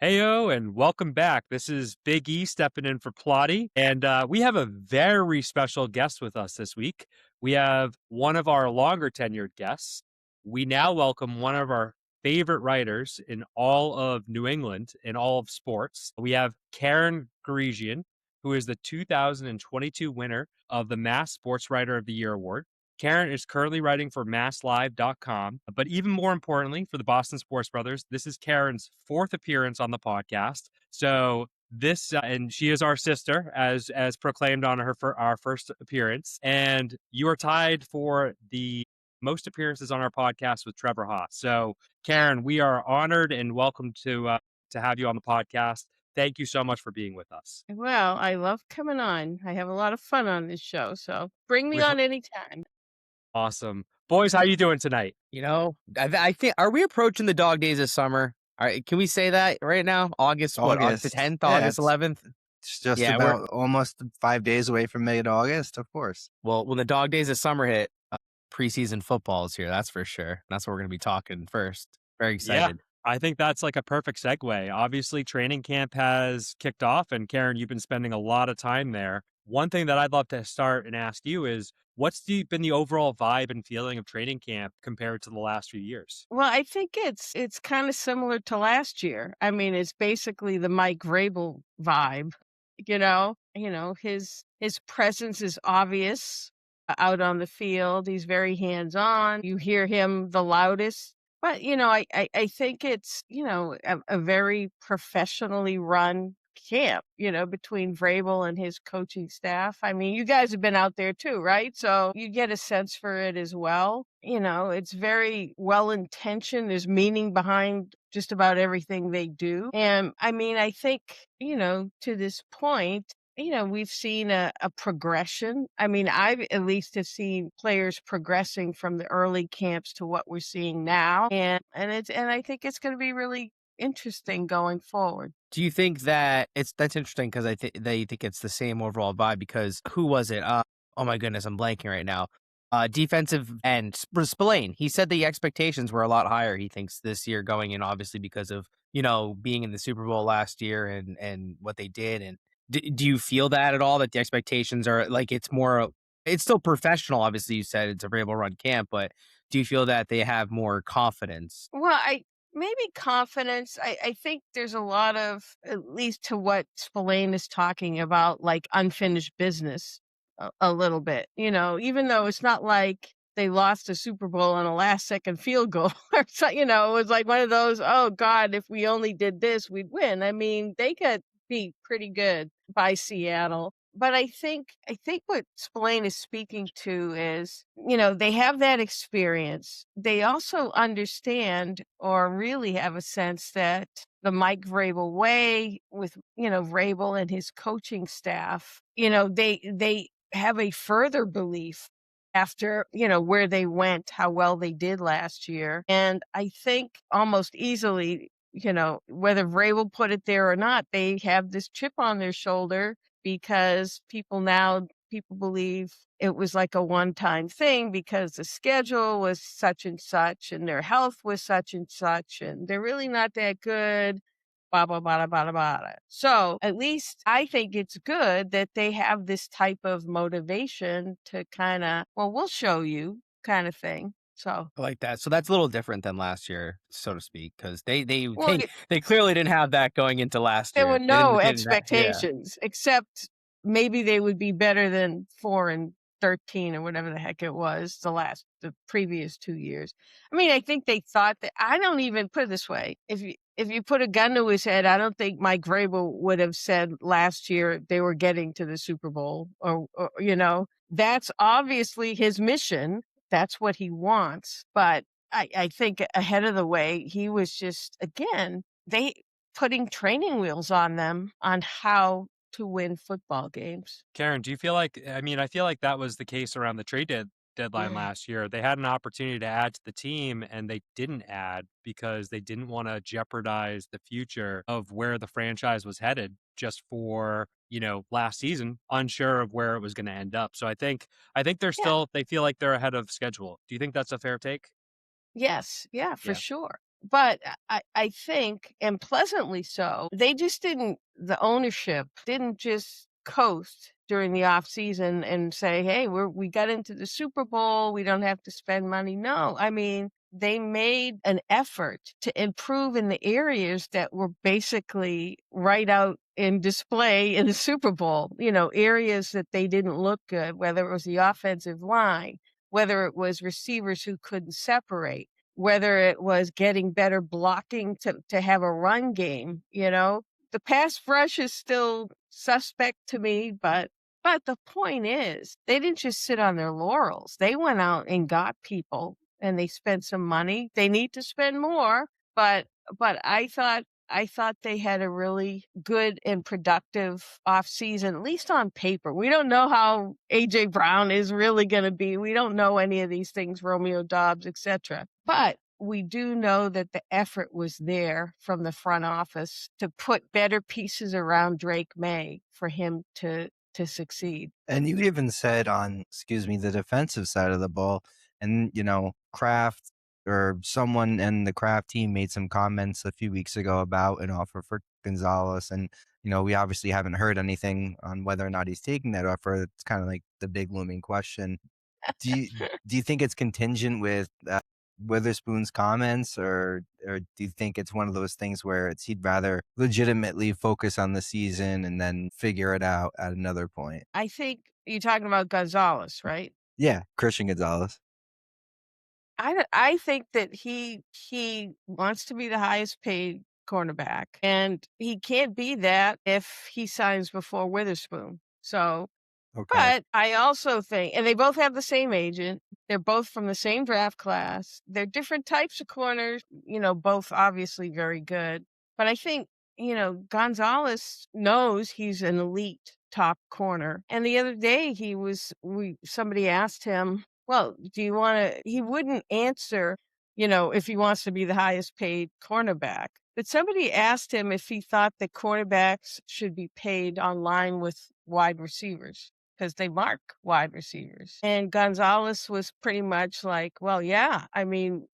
Heyo, and welcome back. This is Big E stepping in for Plotty, and we have a very special guest with us this week. We have one of our longer tenured guests. We now welcome one of our favorite writers in all of New England, in all of sports. We have Karen Guregian, who is the 2022 winner of the Mass Sports Writer of the Year Award. Karen is currently writing for masslive.com, but even more importantly, for the Boston Sports Brothers, this is Karen's fourth appearance on the podcast. So and she is our sister, as proclaimed on our first appearance, and you are tied for the most appearances on our podcast with Trevor Haas. So, Karen, we are honored and welcome to have you on the podcast. Thank you so much for being with us. Well, I love coming on. I have a lot of fun on this show, so bring me We on anytime. Awesome, boys. How you doing tonight? I think are we approaching the dog days of summer? All right, can we say that right now? August, what? August August. 10th, Yeah, August 11th? it's just Yeah, we're about almost 5 days away from mid-August, of course. well, when the dog days of summer hit, preseason football is here, that's for sure. That's what we're going to be talking first. Very Yeah, excited. I think that's like a perfect segue. Obviously, training camp has kicked off, and Karen, you've been spending a lot of time there. One thing that I'd love to start and ask you is been the overall vibe and feeling of training camp compared to the last few years? Well, I think it's kind of similar to last year. I mean, it's basically the Mike Vrabel vibe. His presence is obvious out on the field. He's very hands-on. You hear him the loudest. But, I think it's, a very professionally run camp, between Vrabel and his coaching staff. I mean, you guys have been out there too, right? So you get a sense for it as well. It's very well intentioned. There's meaning behind just about everything they do. And I mean, I think, to this point, we've seen a progression. I mean, I've at least have seen players progressing from the early camps to what we're seeing now. And I think it's going to be really interesting going forward. Do you think that's interesting because I think they think it's the same overall vibe because who was it? Oh my goodness, I'm blanking right now. Defensive end Spillane. He said the expectations were a lot higher. He thinks this year going in, obviously because of being in the Super Bowl last year and what they did. And do you feel that at all? That the expectations are like it's still professional. Obviously, you said it's a Vrabel run camp, but do you feel that they have more confidence? Well, I maybe confidence. I think there's a lot of, at least to what Spillane is talking about, like unfinished business a little bit, even though it's not like they lost a Super Bowl on a last second field goal or so, it was like one of those, oh God, if we only did this, we'd win. I mean, they got beat pretty good by Seattle. But I think what Spillane is speaking to is, they have that experience. They also understand or really have a sense that the Mike Vrabel way with, Vrabel and his coaching staff, they have a further belief after, where they went, how well they did last year. And I think almost easily, whether Vrabel put it there or not, they have this chip on their shoulder because people believe it was like a one-time thing because the schedule was such and their health was such and they're really not that good, blah, blah, blah, blah, blah, blah. So at least I think it's good that they have this type of motivation to kind of, well, we'll show you kind of thing. So I like that. So that's a little different than last year, so to speak, because well, they clearly didn't have that going into last there year. were no They didn't yeah. expectations except maybe they would be better than 4-13 or whatever the heck it was the previous 2 years. I mean, I think they thought that. I don't even put it this way. If you put a gun to his head, I don't think Mike Vrabel would have said last year they were getting to the Super Bowl or that's obviously his mission. That's what he wants. But I think ahead of the way, he was just, again, they putting training wheels on them on how to win football games. Karen, do you feel like, I feel like that was the case around the deadline last year. They had an opportunity to add to the team and they didn't add because they didn't want to jeopardize the future of where the franchise was headed just for, last season, unsure of where it was going to end up. So I think Yeah. they feel like they're ahead of schedule. Do you think that's a fair take? Yes. Yeah, for Yeah. sure. But I think, and pleasantly so, the ownership didn't just coast during the off season and say, hey, we got into the Super Bowl, we don't have to spend money. No, I mean, they made an effort to improve in the areas that were basically right out in display in the Super Bowl, areas that they didn't look good, whether it was the offensive line, whether it was receivers who couldn't separate, whether it was getting better blocking to have a run game. The pass rush is still suspect to me, but the point is, they didn't just sit on their laurels. They went out and got people and they spent some money. They need to spend more, but I thought they had a really good and productive off season, at least on paper. We don't know how AJ Brown is really going to be. We don't know any of these things, Romeo Dobbs, etc. But we do know that the effort was there from the front office to put better pieces around Drake May for him to succeed. And you even said on, the defensive side of the ball, and Kraft or someone in the Kraft team made some comments a few weeks ago about an offer for Gonzalez, and we obviously haven't heard anything on whether or not he's taking that offer. It's kind of like the big looming question. Do you think it's contingent with Witherspoon's comments, or do you think it's one of those things where he'd rather legitimately focus on the season and then figure it out at another point? I think you're talking about Gonzalez, right? Yeah, Christian Gonzalez. I think that he wants to be the highest paid cornerback, and he can't be that if he signs before Witherspoon. So, Okay. but I also think, and they both have the same agent. They're both from the same draft class. They're different types of corners, both obviously very good. But I think, Gonzalez knows he's an elite top corner. And the other day somebody asked him, well, do you want to, he wouldn't answer, if he wants to be the highest paid cornerback. But somebody asked him if he thought that cornerbacks should be paid on line with wide receivers, because they mark wide receivers. And Gonzalez was pretty much like, well, yeah, I mean,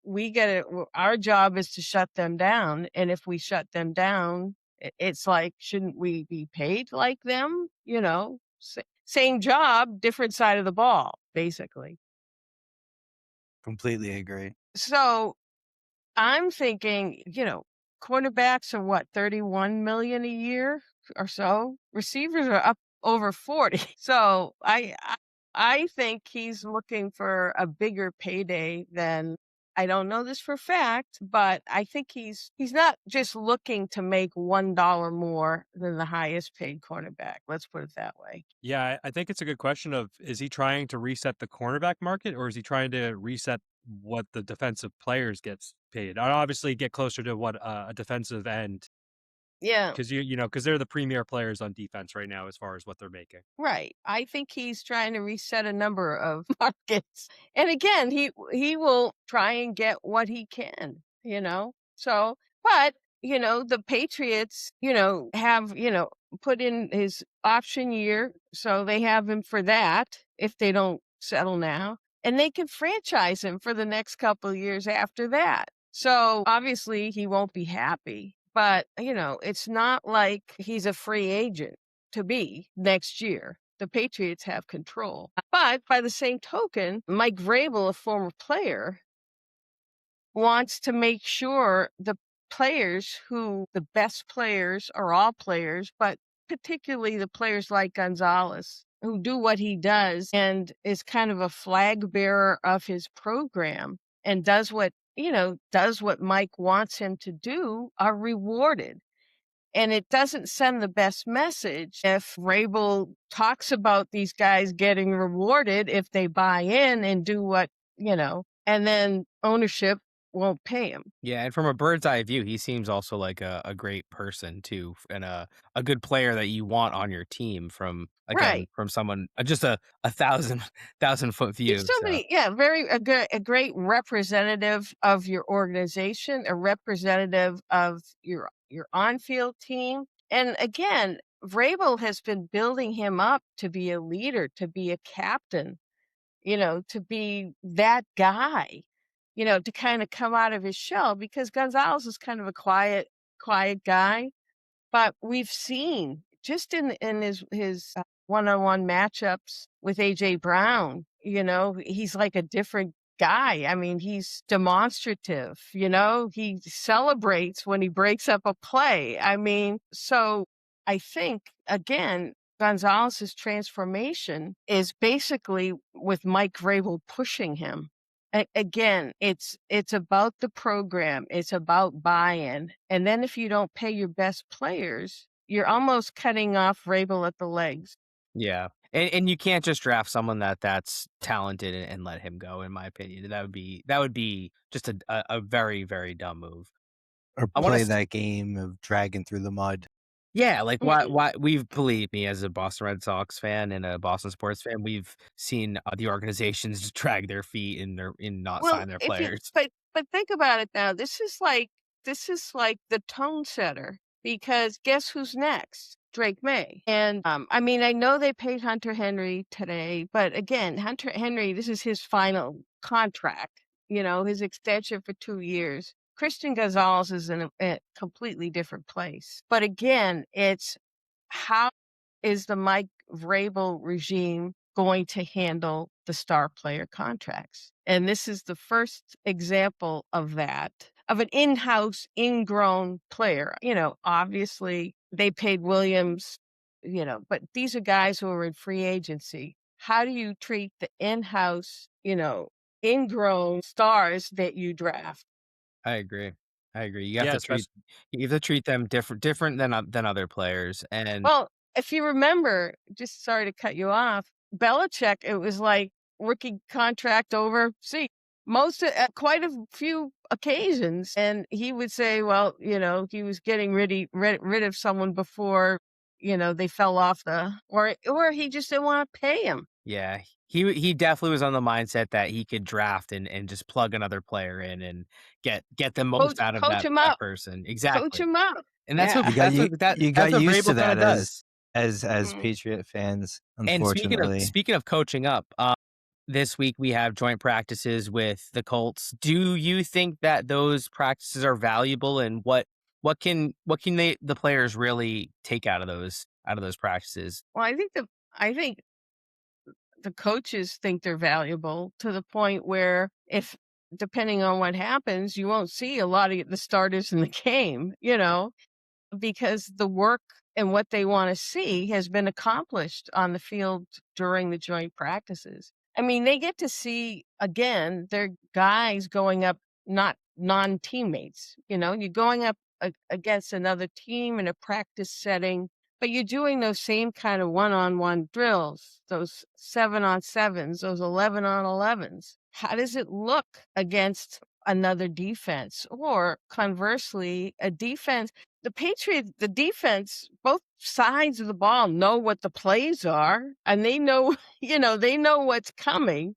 our job is to shut them down. And if we shut them down, it's like, shouldn't we be paid like them? Same job, different side of the ball, basically. Completely agree. So I'm thinking, cornerbacks are what, 31 million a year or so? Receivers are up over 40. So I think he's looking for a bigger payday than, I don't know this for a fact, but I think he's not just looking to make $1 more than the highest paid cornerback. Let's put it that way. Yeah, I think it's a good question of, is he trying to reset the cornerback market, or is he trying to reset what the defensive players gets paid? I'd obviously get closer to what a defensive end, Yeah. because because they're the premier players on defense right now as far as what they're making. Right. I think he's trying to reset a number of markets. And again, he will try and get what he can, So, but, the Patriots, have, put in his option year, so they have him for that if they don't settle now. And they can franchise him for the next couple of years after that. So obviously he won't be happy, but it's not like he's a free agent to be next year. The Patriots have control. But by the same token, Mike Vrabel, a former player, wants to make sure the best players are all players, but particularly the players like Gonzalez, who do what he does and is kind of a flag bearer of his program and does what Mike wants him to do, are rewarded. And it doesn't send the best message if Vrabel talks about these guys getting rewarded if they buy in and do what, and then ownership won't pay him. Yeah, and from a bird's eye view, he seems also like a great person too, and a good player that you want on your team. From Right. from someone just a 1,000 foot view. He's somebody, a great representative of your organization, a representative of your on-field team. And again, Vrabel has been building him up to be a leader, to be a captain, to be that guy. to kind of come out of his shell, because Gonzalez is kind of a quiet guy. But we've seen just in his one-on-one matchups with AJ Brown, he's like a different guy. I mean, he's demonstrative, he celebrates when he breaks up a play. I mean, so I think, again, Gonzalez's transformation is basically with Mike Vrabel pushing him. Again, it's about the program. It's about buy-in. And then if you don't pay your best players, you're almost cutting off Vrabel at the legs. Yeah. And you can't just draft someone that's talented and let him go, in my opinion. That would be just a very, very dumb move. Or I want play to that game of dragging through the mud. Yeah, like Mhm. why believe me, as a Boston Red Sox fan and a Boston sports fan, we've seen the organizations just drag their feet in not Well, sign their if you players. but think about it now. This is like the tone setter, because guess who's next? Drake May. And I mean, I know they paid Hunter Henry today, but again, Hunter Henry, this is his final contract, his extension for 2 years. Christian Gonzalez is in a completely different place. But again, it's how is the Mike Vrabel regime going to handle the star player contracts? And this is the first example of that, of an in-house, ingrown player. Obviously they paid Williams, but these are guys who are in free agency. How do you treat the in-house, ingrown stars that you draft? I agree. You have Yeah, to treat especially them different than other players. And Well, if you remember, just sorry to cut you off, Belichick, it was like rookie contract over. See, at quite a few occasions, and he would say, well, he was getting rid of someone before, they fell off or he just didn't want to pay him. yeah, he definitely was on the mindset that he could draft and just plug another player in and get the most out of Coach him up, that person. coach Exactly. him up. And Yeah. You that's got what used to Vrabel kind that of does. as Mm. Patriot fans, And unfortunately. speaking of coaching up, this week we have joint practices with the Colts. Do you think that those practices are valuable, and what can the players really take out of those practices? Well, I think the coaches think they're valuable, to the point where, if depending on what happens, you won't see a lot of the starters in the game, because the work and what they want to see has been accomplished on the field during the joint practices. I mean, they get to see, again, their guys going up, not non-teammates. You're going up against another team in a practice setting, but you're doing those same kind of one-on-one drills, those 7-on-7s, those 11-on-11s. How does it look against another defense? Or conversely, a defense, the defense, both sides of the ball know what the plays are, and they know, they know what's coming.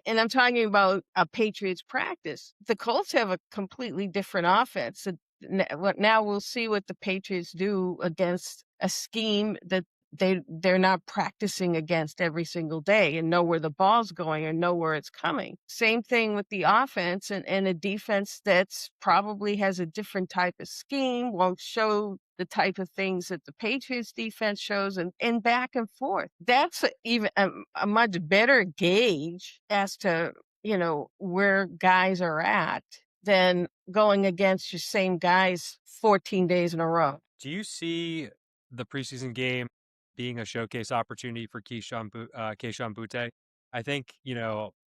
And I'm talking about a Patriots practice. The Colts have a completely different offense. Now we'll see what the Patriots do against a scheme that they're not practicing against every single day, and know where the ball's going and know where it's coming. Same thing with the offense, and a defense that's probably has a different type of scheme, won't show the type of things that the Patriots defense shows, and back and forth. That's even a much better gauge as to, where guys are at, than going against your same guys 14 days in a row. do you see the preseason game being a showcase opportunity for Keyshawn Butte? I think,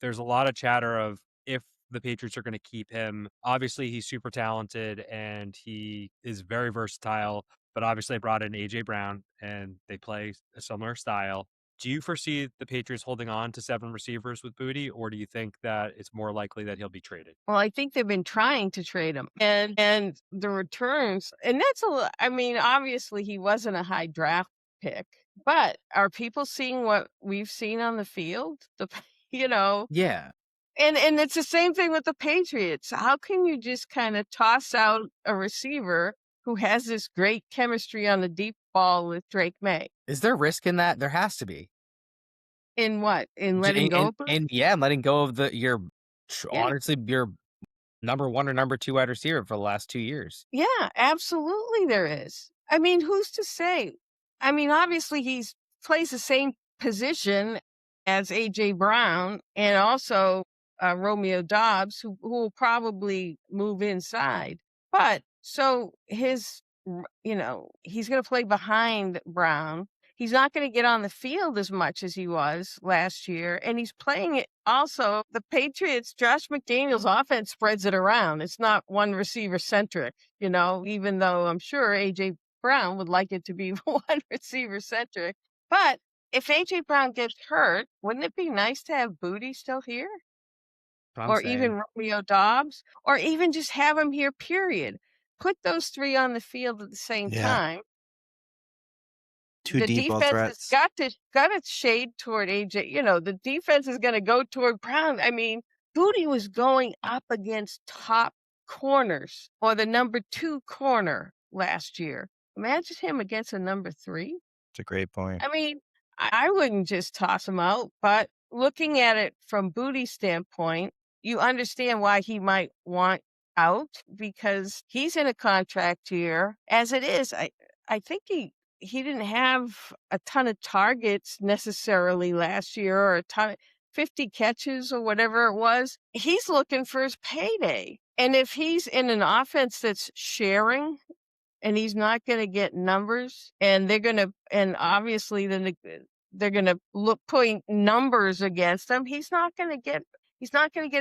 there's a lot of chatter of if the Patriots are going to keep him. Obviously, he's super talented and he is very versatile, but obviously they brought in AJ Brown and they play a similar style. Do you foresee the Patriots holding on to 7 receivers with Booty, or do you think that it's more likely that he'll be traded? Well, I think they've been trying to trade him, and the returns, and I mean, obviously he wasn't a high draft pick, but are people seeing what we've seen on the field? You know, Yeah. and it's the same thing with the Patriots. How can you just kind of toss out a receiver who has this great chemistry on the deep ball with Drake May? Is there risk in that? There has to be. In what? In J letting go and of him? and yeah, letting go of Yeah. honestly, your number 1 or number 2 wide receiver for the last 2 years. Yeah, absolutely there is. I mean, who's to say? I mean, obviously he's plays the same position as AJ Brown and also Romeo Dobbs, who will probably move inside. But so he's going to play behind Brown. He's not going to get on the field as much as he was last year. And he's playing it also. The Patriots, Josh McDaniels' offense spreads it around. It's not one receiver centric, even though I'm sure AJ Brown would like it to be one receiver centric. But if AJ Brown gets hurt, wouldn't it be nice to have Booty still here? What I'm Or saying. even Romeo Dobbs, or even just have him here, period. Put those three on the field at the same Yeah. time. Two The deep ball defense has threats. got to shade toward AJ. The defense is going to go toward Brown. I mean, Booty was going up against top corners or the number 2 corner last year. Imagine him against a number 3. It's a great point. I mean, I wouldn't just toss him out, but looking at it from Booty's standpoint, you understand why he might want out because he's in a contract year. As it is, I think he didn't have a ton of targets necessarily last year or a ton of 50 catches or whatever it was. He's looking for his payday. And if he's in an offense that's sharing and he's not going to get numbers and obviously then they're going to look putting numbers against him, he's not going to get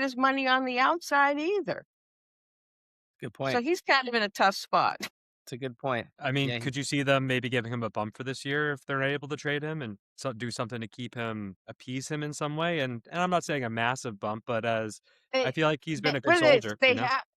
his money on the outside either. Good point. So he's kind of in a tough spot. It's a good point. I mean, Yeah, could you see them maybe giving him a bump for this year if they're able to trade him and do something to appease him in some way? And I'm not saying a massive bump, but I feel like he's been a good soldier.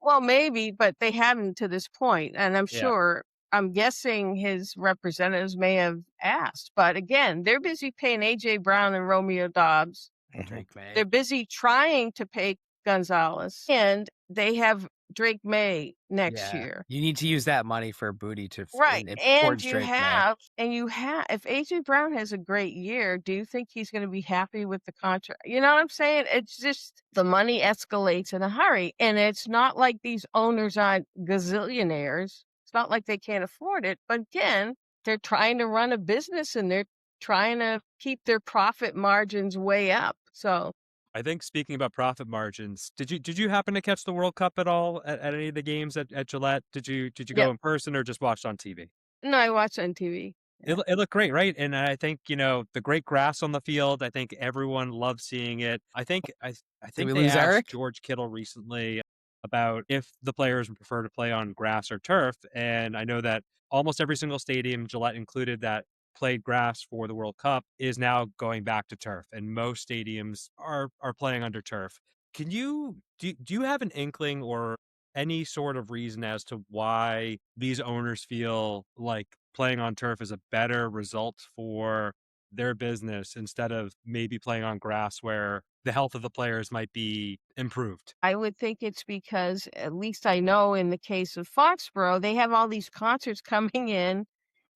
Well, maybe, but they haven't to this point, and Yeah. I'm guessing his representatives may have asked. But again, they're busy paying AJ Brown and Romeo Dobbs. Drake May. They're busy trying to pay Gonzalez, and they have Drake May next year. You need to use that money for Booty to Right. And towards you Drake May. have, if AJ Brown has a great year, do you think he's going to be happy with the contract? You know what I'm saying? It's just the money escalates in a hurry. And it's not like these owners aren't gazillionaires. It's not like they can't afford it. But again, they're trying to run a business and they're trying to keep their profit margins way up. So I think speaking about profit margins, did you happen to catch the World Cup at all at any of the games at Gillette? Did you go in person or just watched on TV? No, I watched on TV. Yeah. It looked great, right? And I think the great grass on the field. I think everyone loved seeing it. I think we they lose asked Eric? George Kittle recently about if the players would prefer to play on grass or turf, and I know that almost every single stadium, Gillette included, that played grass for the World Cup is now going back to turf, and most stadiums are playing under turf. Do you have an inkling or any sort of reason as to why these owners feel like playing on turf is a better result for their business instead of maybe playing on grass where the health of the players might be improved? I would think it's because, at least I know in the case of Foxborough, they have all these concerts coming in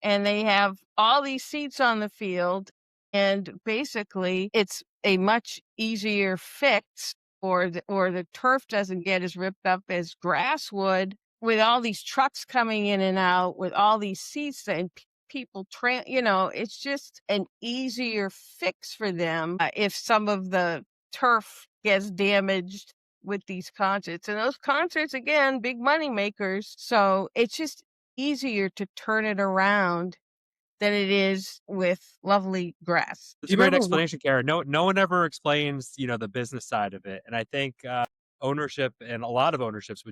and they have all these seats on the field. And basically, it's a much easier fix, or the turf doesn't get as ripped up as grass would with all these trucks coming in and out, with all these seats and people it's just an easier fix for them if some of the turf gets damaged with these concerts. And those concerts, again, big money makers. So it's just easier to turn it around than it is with lovely grass. It's a great explanation, Karen. No one ever explains, the business side of it. And I think ownership and a lot of ownerships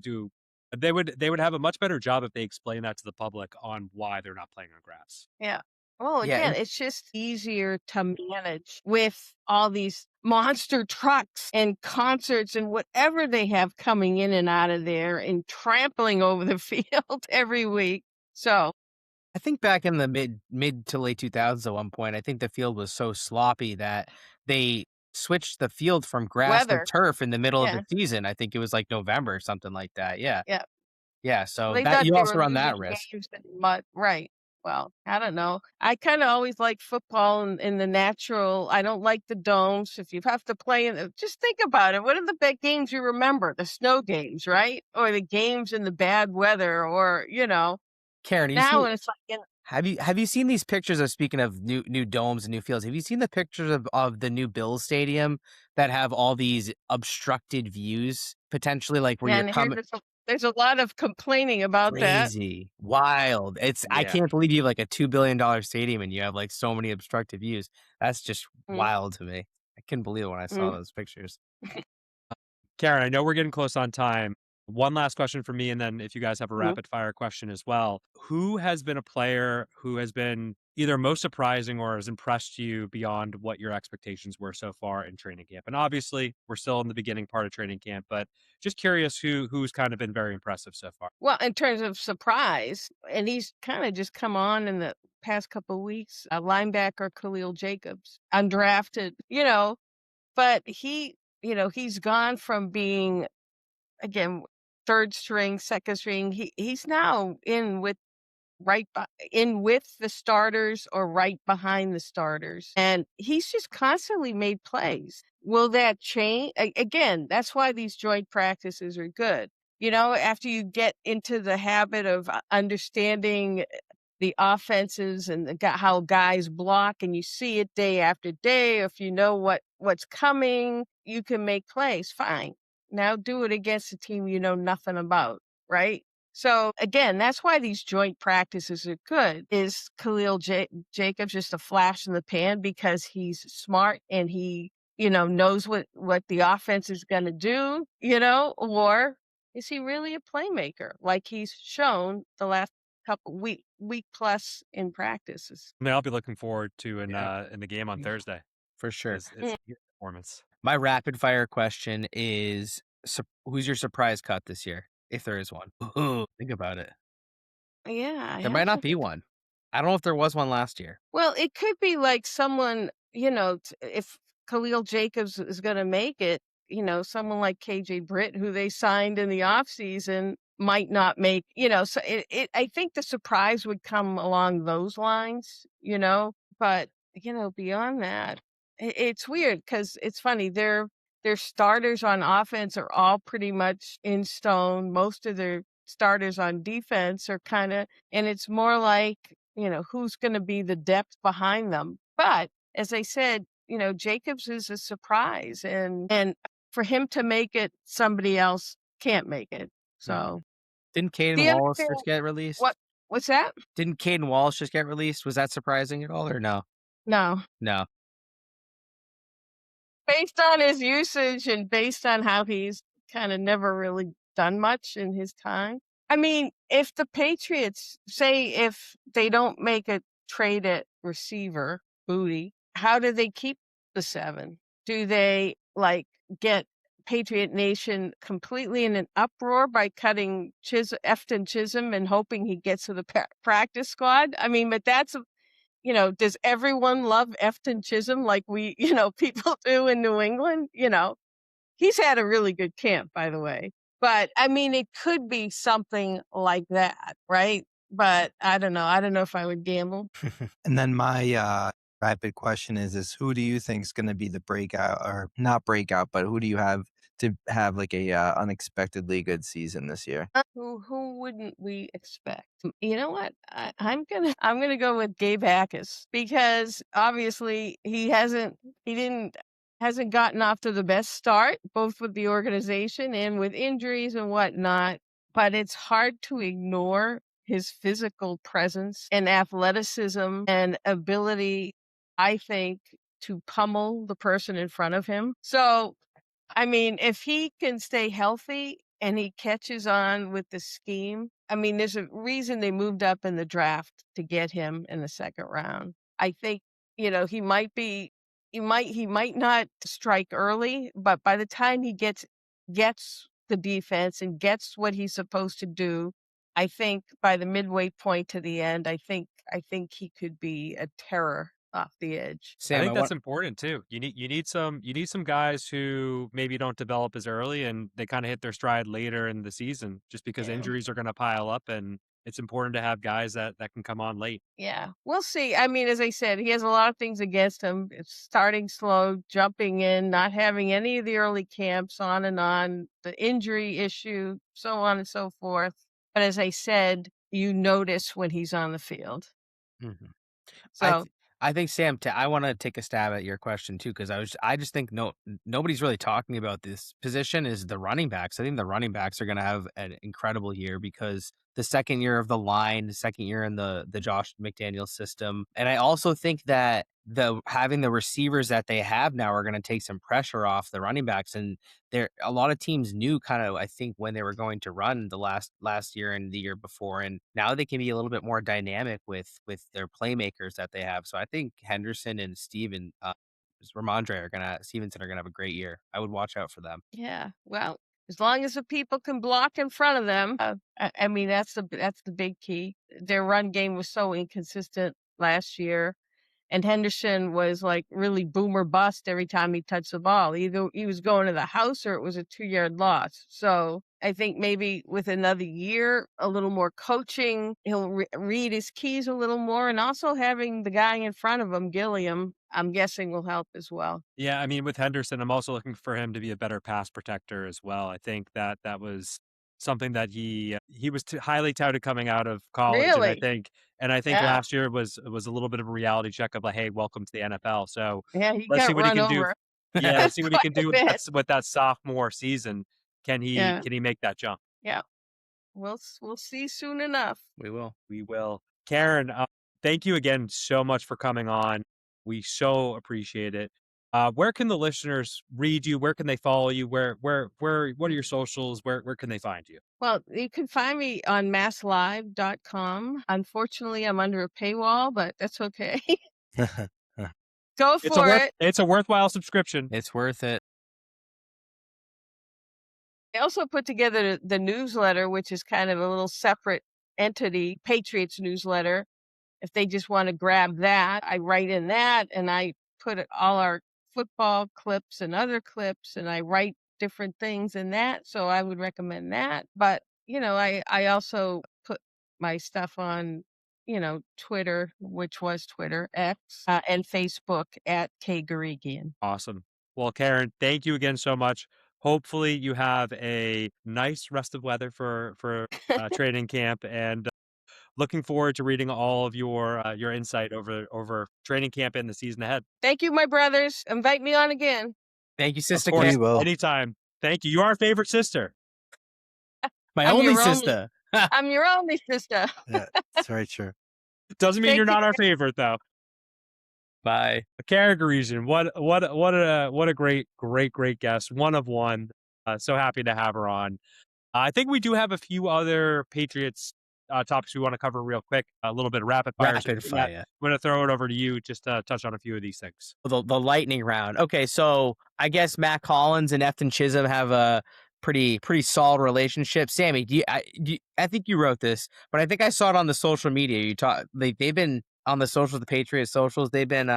they would have a much better job if they explain that to the public on why they're not playing on grass. Yeah. Well, Yeah, again, it's just easier to manage with all these monster trucks and concerts and whatever they have coming in and out of there and trampling over the field every week. So I think back in the mid to late 2000s at one point, I think the field was so sloppy that they switched the field from grass Weather. to turf in the middle of Yeah. the season. I think it was like November or something like that. Yeah. Yeah. Yeah. So they that thought you they also were run that losing risk. games in mud. Right. well, I don't know. I kind of always like football in the natural. I don't like the domes. If you have to play in, just think about it. What are the big games you remember? The snow games, right? Or the games in the bad weather, or Karen, now when it's like, have you seen these pictures of, speaking of new domes and new fields? Have you seen the pictures of the new Bills stadium that have all these obstructed views potentially, like where yeah, you're and here coming? there's a lot of complaining about that. Crazy, wild. I Yeah. can't believe you have like a $2 billion stadium and you have like so many obstructed views. That's just Mm, wild to me. I couldn't believe it when I saw mm, those pictures. Karen, I know we're getting close on time. One last question for me, and then if you guys have a mm. rapid fire question as well. Who has been a player who has been either most surprising or has impressed you beyond what your expectations were so far in training camp? And obviously, we're still in the beginning part of training camp, but just curious who's kind of been very impressive so far. Well, in terms of surprise, and he's kind of just come on in the past couple of weeks, a linebacker Khalil Jacobs, undrafted, but he's gone from being, again, third string, second string. He's now in with the starters or right behind the starters. And he's just constantly made plays. Will that change? Again, that's why these joint practices are good. After you get into the habit of understanding the offenses and how guys block, and you see it day after day, if you know what's coming, you can make plays. Fine. Now do it against a team you know nothing about, right? So again, that's why these joint practices are good. Is Khalil Jacobs just a flash in the pan because he's smart and he, knows what the offense is going to do, or is he really a playmaker like he's shown the last couple week plus in practices? I mean, I'll be looking forward to Yeah. in the game on Thursday. For sure. It's a good performance. My rapid fire question is, who's your surprise cut this year, if there is one? Ooh, think about it. Yeah, I There might have to not be think. one. I don't know if there was one last year. Well, it could be like someone, if Khalil Jacobs is going to make it, someone like KJ Britt, who they signed in the offseason, might not make, so I think the surprise would come along those lines, but, beyond that, it's weird because it's funny. Their starters on offense are all pretty much in stone. Most of their starters on defense are kind of, and it's more like, who's going to be the depth behind them. But as I said, Jacobs is a surprise, and for him to make it, somebody else can't make it. So Didn't Caden the other Wallace thing, just get released? what what's that? Didn't Caden Wallace just get released? Was that surprising at all or no? No, No. based on his usage and based on how he's kind of never really done much in his time. I mean, if the Patriots say if they don't make a trade at receiver, Booty, how do they keep the 7? Do they get Patriot Nation completely in an uproar by cutting Efton Chisholm and hoping he gets to the practice squad? I mean, but does everyone love Efton Chisholm like we, people do in New England? He's had a really good camp, by the way. But I mean, it could be something like that, right? But I don't know. I don't know if I would gamble. And then my rapid question is who do you think is going to be the breakout, or not breakout, but who do you have to have like a unexpectedly good season this year? Who wouldn't we expect? You know what? I'm gonna go with Gabe Hackis because obviously he hasn't gotten off to the best start, both with the organization and with injuries and whatnot. But it's hard to ignore his physical presence and athleticism and ability, I think, to pummel the person in front of him. So I mean, if he can stay healthy and he catches on with the scheme, I mean, there's a reason they moved up in the draft to get him in the second round. I think, he might not strike early, but by the time he gets the defense and gets what he's supposed to do, I think by the midway point to the end, I think he could be a terror off the edge. I Sam, think that's important too. You need some guys who maybe don't develop as early and they kind of hit their stride later in the season just because Yeah. injuries are going to pile up and it's important to have guys that can come on late. Yeah, we'll see. I mean, as I said, he has a lot of things against him. It's starting slow, jumping in, not having any of the early camps, on, the injury issue, so on and so forth. But as I said, you notice when he's on the field. Mhm. I So th- I think Sam, I want to take a stab at your question too because I just think nobody's really talking about this position is the running backs. I think the running backs are going to have an incredible year because the second year of the line, the second year in the Josh McDaniels system, and I also think that the having the receivers that they have now are going to take some pressure off the running backs and there a lot of teams knew kind of I think when they were going to run the last year and the year before and now they can be a little bit more dynamic with their playmakers that they have. So I think Henderson and Stevenson are gonna have a great year. I would watch out for them. yeah, well, as long as the people can block in front of them, I mean that's the big key. Their run game was so inconsistent last year. And Henderson was like really boom or bust every time he touched the ball. Either he was going to the house or it was a 2-yard loss. So I think maybe with another year, a little more coaching, he'll read his keys a little more. And also having the guy in front of him, Gilliam, I'm guessing will help as well. Yeah, I mean, with Henderson, I'm also looking for him to be a better pass protector as well. I think that was something that he was highly touted coming out of college, and Really? I think Yeah. last year was a little bit of a reality check of like, hey, welcome to the NFL. So Yeah, he let's see got what he run can do. over Yeah, let's see what he quite can a do bit. with that sophomore season. Yeah. Can he make that jump? Yeah. We'll see soon enough. We will. We will. Karen, thank you again so much for coming on. We so appreciate it. Where can the listeners read you? Where can they follow you? What are your socials? Where can they find you? Well, you can find me on masslive.com. Unfortunately, I'm under a paywall, but that's okay. Go for it. It's a worthwhile subscription. It's worth it. I also put together the newsletter, which is kind of a little separate entity, Patriots newsletter. If they just want to grab that, I write in that and I put all our football clips and other clips and I write different things in that. So I would recommend that. But, I also put my stuff on, Twitter, which was Twitter, X, and Facebook at K Guregian. Awesome. Well, Karen, thank you again so much. Hopefully, you have a nice rest of weather for training camp, and looking forward to reading all of your insight over training camp and the season ahead. Thank you, my brothers. Invite me on again. Thank you, Of Sister course, We Karen. will. anytime. Thank you. You are our favorite sister. My I'm only your only- sister. I'm your only sister. Yeah, that's very true. Doesn't mean Take you're not care. our favorite though. Bye. Karen Guregian, what a great guest. One of one. So happy to have her on. I think we do have a few other Patriots topics we want to cover real quick. A little bit of rapid fire. Rapid So, Matt, fire. I'm going to throw it over to you just to touch on a few of these things. The lightning round. Okay, so I guess Matt Collins and Efton Chisholm have a pretty solid relationship. Sammy, I think you wrote this, but I think I saw it on the social media. They've been on the socials, the Patriots socials. They've been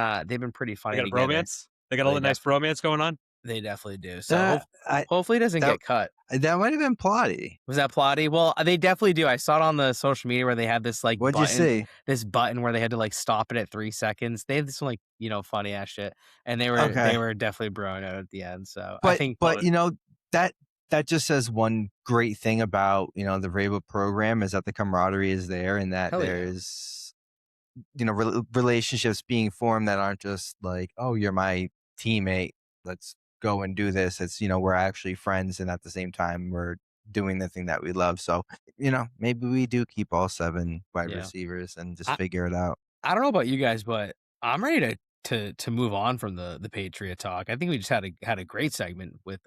pretty They funny got a together. bromance. They got a nice bromance going on. They definitely do. So I, hopefully it doesn't that- get cut. that might have been plotty. Was that plotty? Well, they definitely do. I saw it on the social media where they had this like What'd you see? this button where they had to like stop it at 3 seconds. They have this like funny ass shit, and they Okay. were definitely broing out at the end. So But I think, that just says one great thing about the Vrabel program is that the camaraderie is there and that Hell yeah. there's relationships being formed that aren't just like, oh, you're my teammate, let's go and do this. It's we're actually friends, and at the same time we're doing the thing that we love. So maybe we do keep all 7 wide Yeah. receivers and just I- figure it out. I don't know about you guys, but I'm ready to move on from the Patriot talk. I think we just had a great segment with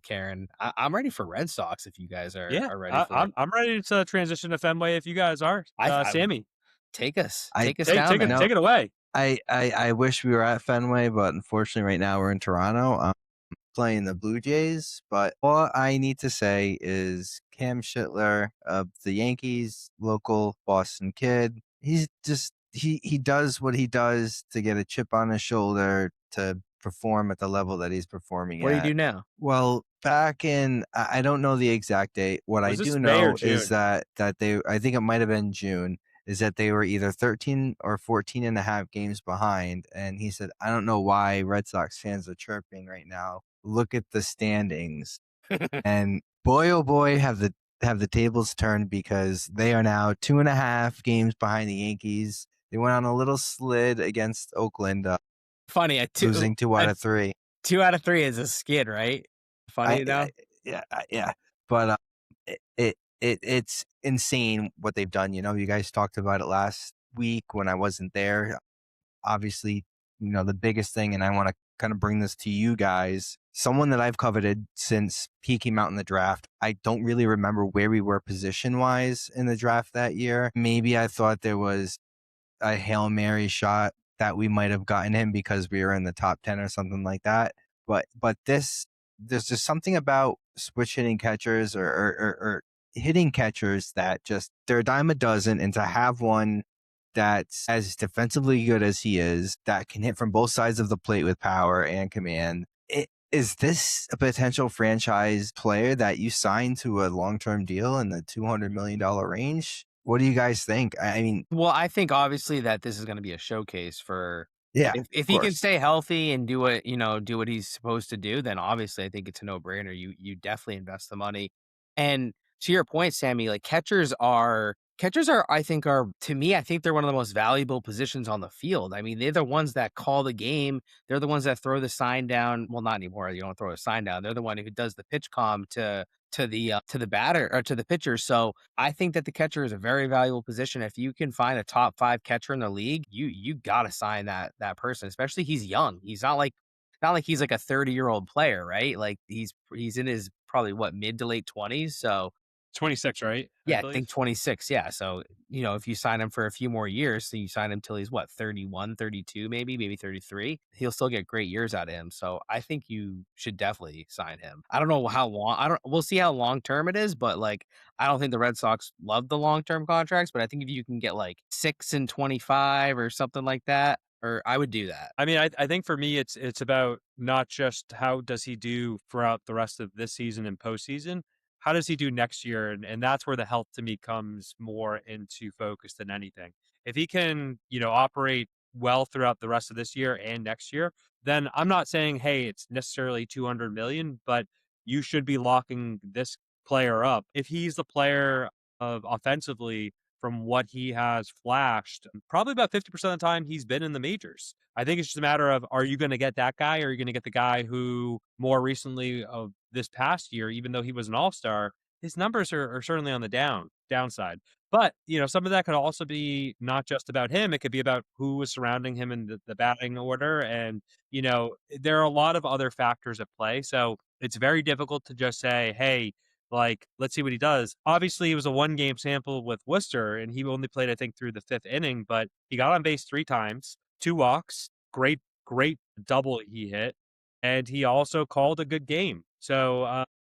Karen. I'm ready for Red Sox if you guys are ready for it. I'm ready to transition to Fenway if you guys are. Sammy, Take us Take down there. take it away. I wish we were at Fenway, but unfortunately right now we're in Toronto. Playing the Blue Jays, but all I need to say is Cam Schittler of the Yankees, local Boston kid. He's just he does what he does to get a chip on his shoulder to perform at the level that he's performing What do you at. do now? Well, back in I don't know the exact date. What I Was this do May or know is June? that they I think it might have been June, is that they were either 13 or 14 and a half games behind. And he said, I don't know why Red Sox fans are chirping right now. Look at the standings. And boy, oh boy, have the tables turned, because they are now 2.5 games behind the Yankees. They went on a little slid against Oakland, Funny, losing 2 out of 3. 2 out of 3 is a skid, right? Funny enough. Yeah, yeah. But it's insane what they've done. You guys talked about it last week when I wasn't there. Obviously, the biggest thing, and I want to kind of bring this to you guys. Someone that I've coveted since he came out in the draft. I don't really remember where we were position wise in the draft that year. Maybe I thought there was a Hail Mary shot that we might have gotten him because we were in the top 10 or something like that. But there's just something about switch hitting catchers or hitting catchers that just, they're a dime a dozen, and to have one that's as defensively good as he is, that can hit from both sides of the plate with power and command. Is this a potential franchise player that you sign to a long-term deal in the $200 million range? What do you guys think? I mean, Well, I think obviously that this is going to be a showcase for yeah, if of he can course. stay healthy and do what he's supposed to do, then obviously I think it's a no-brainer. You definitely invest the money. And to your point, Sammy, like catchers are I think are to me, I think they're one of the most valuable positions on the field. I mean, they're the ones that call the game. They're the ones that throw the sign down. Well, not anymore. You don't throw a sign down. They're the one who does the pitch comm to the batter or to the pitcher. So I think that the catcher is a very valuable position. If you can find a top 5 catcher in the league, you gotta sign that person. Especially he's young. He's not like he's like a 30-year-old player, right? Like he's in his probably what mid to late 20s. So 26, right? I yeah, I believe. think 26. Yeah. So, if you sign him for a few more years, so you sign him till he's what, 31, 32, maybe 33, he'll still get great years out of him. So I think you should definitely sign him. I don't know how long, we'll see how long term it is, but like, I don't think the Red Sox love the long term contracts, but I think if you can get like 6 and 25 or something like that, or I would do that. I mean, I think for me, it's about not just how does he do throughout the rest of this season and postseason. How does he do next year? And that's where the health to me comes more into focus than anything. If he can, operate well throughout the rest of this year and next year, then I'm not saying, hey, it's necessarily 200 million, but you should be locking this player up. If he's the player of offensively from what he has flashed, probably about 50% of the time he's been in the majors. I think it's just a matter of, are you going to get that guy, or are you going to get the guy who more recently of this past year, even though he was an all-star, his numbers are certainly on the downside. But, some of that could also be not just about him. It could be about who was surrounding him in the batting order. And, there are a lot of other factors at play. So it's very difficult to just say, hey, like, let's see what he does. Obviously, it was a 1-game sample with Worcester, and he only played, I think, through the 5th inning, but he got on base 3 times, 2 walks, great double he hit, and he also called a good game. So,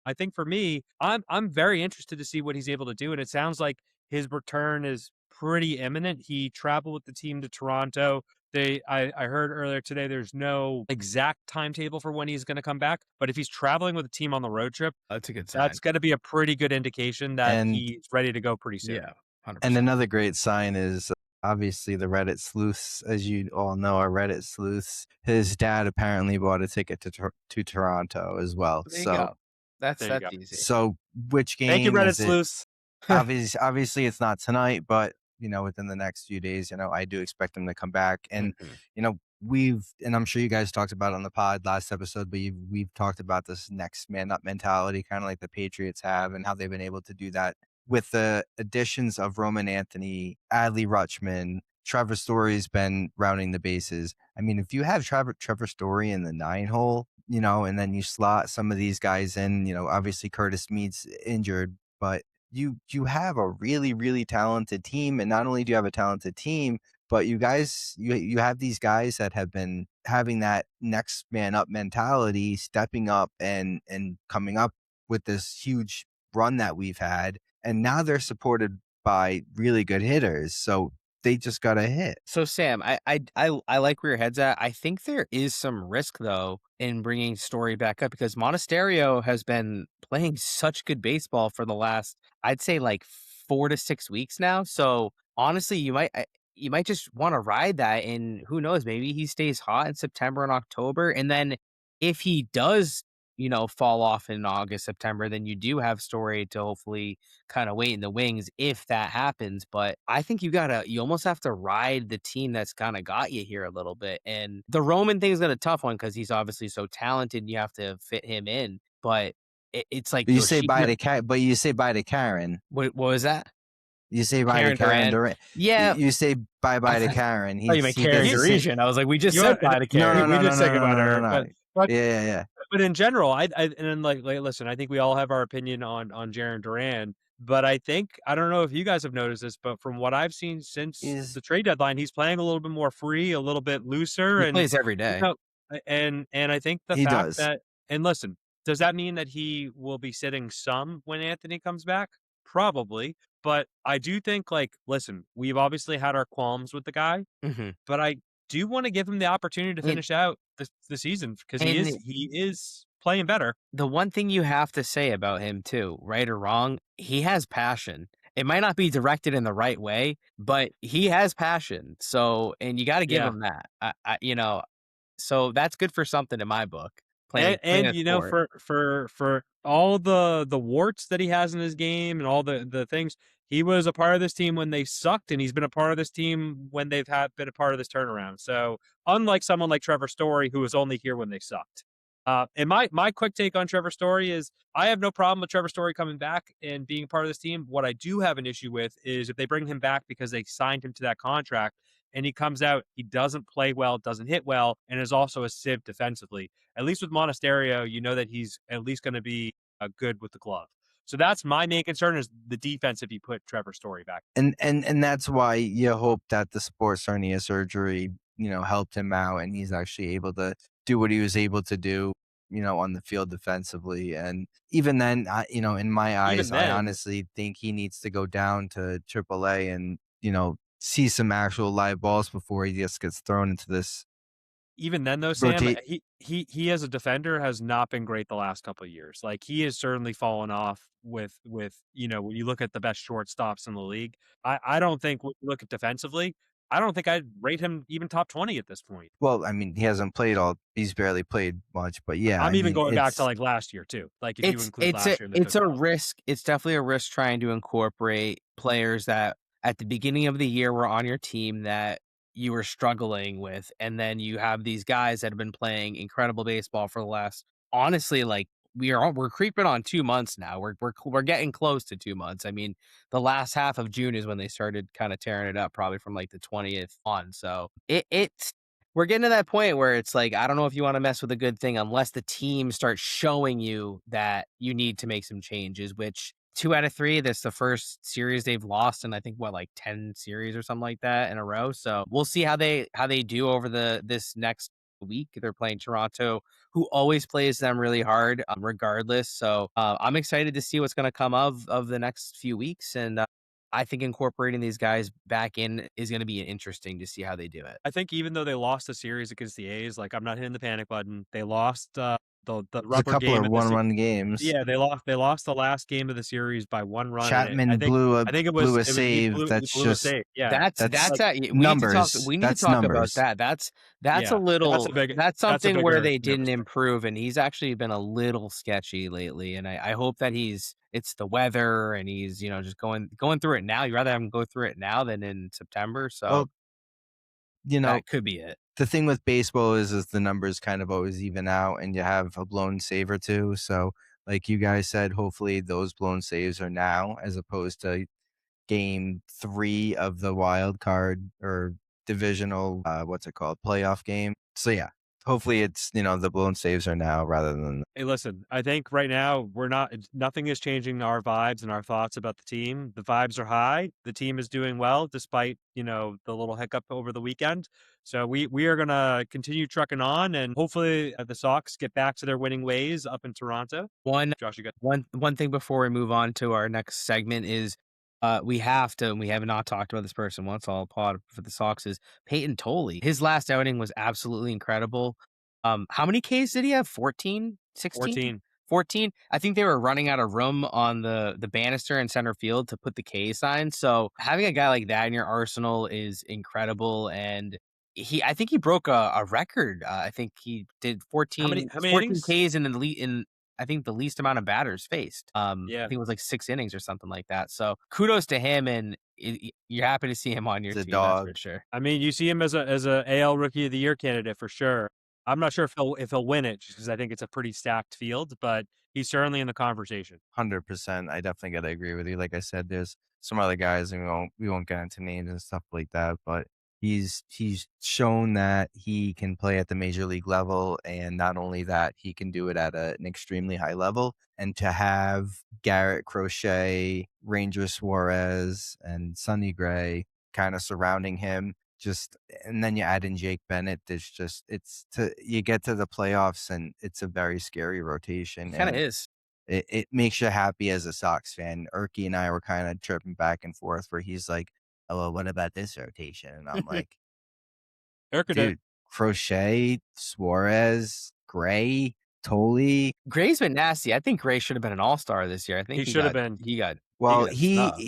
I think for me, I'm very interested to see what he's able to do, and it sounds like his return is pretty imminent. He traveled with the team to Toronto. I heard earlier today there's no exact timetable for when he's going to come back, but if he's traveling with a team on the road trip, That's a good sign. that's gonna be a pretty good indication that And he's ready to go pretty soon. Yeah. and 100%. another great sign is obviously the Reddit sleuths, as you all know, are Reddit sleuths. His dad apparently bought a ticket to Toronto as well. There you go. That's There you go. easy. So which Thank you, game Reddit is it? sleuths. Obviously it's not tonight, but within the next few days, I do expect them to come back. And Mhm. and I'm sure you guys talked about it on the pod last episode, but we've talked about this next man up mentality, kind of like the Patriots have, and how they've been able to do that with the additions of Roman Anthony, Adley Rutschman. Trevor Story's been rounding the bases. I mean, if you have Trevor Story in the 9 hole, and then you slot some of these guys in, obviously Curtis Mead's injured, but you have a really, really talented team. And not only do you have a talented team, but you have these guys that have been having that next man up mentality, stepping up and coming up with this huge run that we've had. And now they're supported by really good hitters. So they just got a hit. So Sam, I like where your head's at. I think there is some risk though in bringing Story back up because Monasterio has been playing such good baseball for the last, I'd say like 4 to 6 weeks now. So honestly, you might just want to ride that, and who knows, maybe he stays hot in September and October, and then if he does, fall off in August, September, then you do have Story to hopefully kind of wait in the wings if that happens. But I think you almost have to ride the team that's kind of got you here a little bit. And the Roman thing is a tough one because he's obviously so talented and you have to fit him in. But it's like You say bye to but you say bye to Karen. what was that? You say bye Karen to Karen Durant. Durant. Yeah. You say bye to Karen. Oh, you meant Karen does the same- Guregian. I was like, we just You said know, bye to we Karen. just said goodbye to her. no. But Yeah. but in general, I and then like listen, I think we all have our opinion on Jarren Duran, but I think I don't know if you guys have noticed this, but from what I've seen since the trade deadline, he's playing a little bit more free, a little bit looser, He and plays every day. and I think the He fact does. that and listen, does that mean that he will be sitting some when Anthony comes back? Probably, but I do think like listen, we've obviously had our qualms with the guy, Mm-hmm. but I do want to give him the opportunity to finish out the season because he is playing better. The one thing you have to say about him too, right or wrong, he has passion. It might not be directed in the right way, but he has passion. So, and you got to give Yeah. him that. So that's good for something in my book. Playing And a you know, sport. for all the warts that he has in his game and all the things, he was a part of this team when they sucked, and he's been a part of this team when they've been a part of this turnaround. So unlike someone like Trevor Story, who was only here when they sucked. And my quick take on Trevor Story is I have no problem with Trevor Story coming back and being a part of this team. What I do have an issue with is if they bring him back because they signed him to that contract and he comes out, he doesn't play well, doesn't hit well, and is also a sieve defensively. At least with Monasterio, you know that he's at least going to be good with the glove. So that's my main concern is the defense if you put Trevor Story back. And that's why you hope that the sports hernia surgery, helped him out and he's actually able to do what he was able to do, on the field defensively. And even then, in my eyes, I honestly think he needs to go down to AAA and, see some actual live balls before he just gets thrown into this. Even then, though, Sam, he as a defender has not been great the last couple of years. Like he has certainly fallen off with when you look at the best shortstops in the league. I don't think when you look at defensively, I don't think I'd rate him even top 20 at this point. Well, I mean, he hasn't played he's barely played much, but yeah. I'm even going back to like last year too. Like if you include last year, it's a risk. It's definitely a risk trying to incorporate players that at the beginning of the year were on your team that you were struggling with, and then you have these guys that have been playing incredible baseball for the last, honestly, like we're creeping on 2 months now. We're getting close to 2 months. I mean, the last half of June is when they started kind of tearing it up, probably from like the 20th on. So we're getting to that point where it's like, I don't know if you want to mess with a good thing unless the team starts showing you that you need to make some changes, which 2 out of 3, that's the first series they've lost in I think like 10 series or something like that in a row. So we'll see how they do over this next week. They're playing Toronto, who always plays them really hard, regardless. So I'm excited to see what's going to come of the next few weeks, and I think incorporating these guys back in is going to be interesting to see how they do it. I think even though they lost a series against the A's, like I'm not hitting the panic button. They lost the There's a couple of one-run games. Yeah, they lost the last game of the series by 1 run. Chapman blew a save. That's just yeah. That's numbers. We need to talk about that. That's something where they didn't improve, and he's actually been a little sketchy lately. And I hope that it's the weather and he's just going through it now. You'd rather have him go through it now than in September. So that could be it. The thing with baseball is the numbers kind of always even out and you have a blown save or two. So like you guys said, hopefully those blown saves are now as opposed to game 3 of the wild card or divisional, playoff game. So yeah, hopefully it's, the blown saves are now rather than. Hey, listen, I think right now nothing is changing our vibes and our thoughts about the team. The vibes are high. The team is doing well despite, the little hiccup over the weekend. So we are going to continue trucking on, and hopefully the Sox get back to their winning ways up in Toronto. One Josh, you got one thing before we move on to our next segment is We have to, and we have not talked about this person once. I'll applaud for the Sox is Peyton Tolley. His last outing was absolutely incredible. How many Ks did he have? 14? 16? 14. 14. I think they were running out of room on the banister in center field to put the K sign. So having a guy like that in your arsenal is incredible. And I think he broke a record. I think he did How many 14 innings? Ks in I think the least amount of batters faced. I Yeah. think it was like 6 innings or something like that. So kudos to him, and you're happy to see him on your He's a team. That's for dog. sure. I mean, you see him as a AL Rookie of the Year candidate for sure. I'm not sure if he'll win it, just because I think it's a pretty stacked field, but he's certainly in the conversation. 100%. I definitely got to agree with you. Like I said, there's some other guys, and we won't get into names and stuff like that, but he's shown that he can play at the major league level, and not only that, he can do it at an extremely high level. And to have Garrett Crochet, Ranger Suarez, and Sonny Gray kind of surrounding him, and then you add in Jake Bennett, you get to the playoffs, and it's a very scary rotation. Kind of And is. it makes you happy as a Sox fan. Erky and I were kind of tripping back and forth where he's like, "Oh, well, what about this rotation?" And I'm like, Erica did. dude, Crochet, Suarez, Gray, Tolley. Gray's been nasty. I think Gray should have been an all-star this year. I think He should have been. He got Well, got snubbed,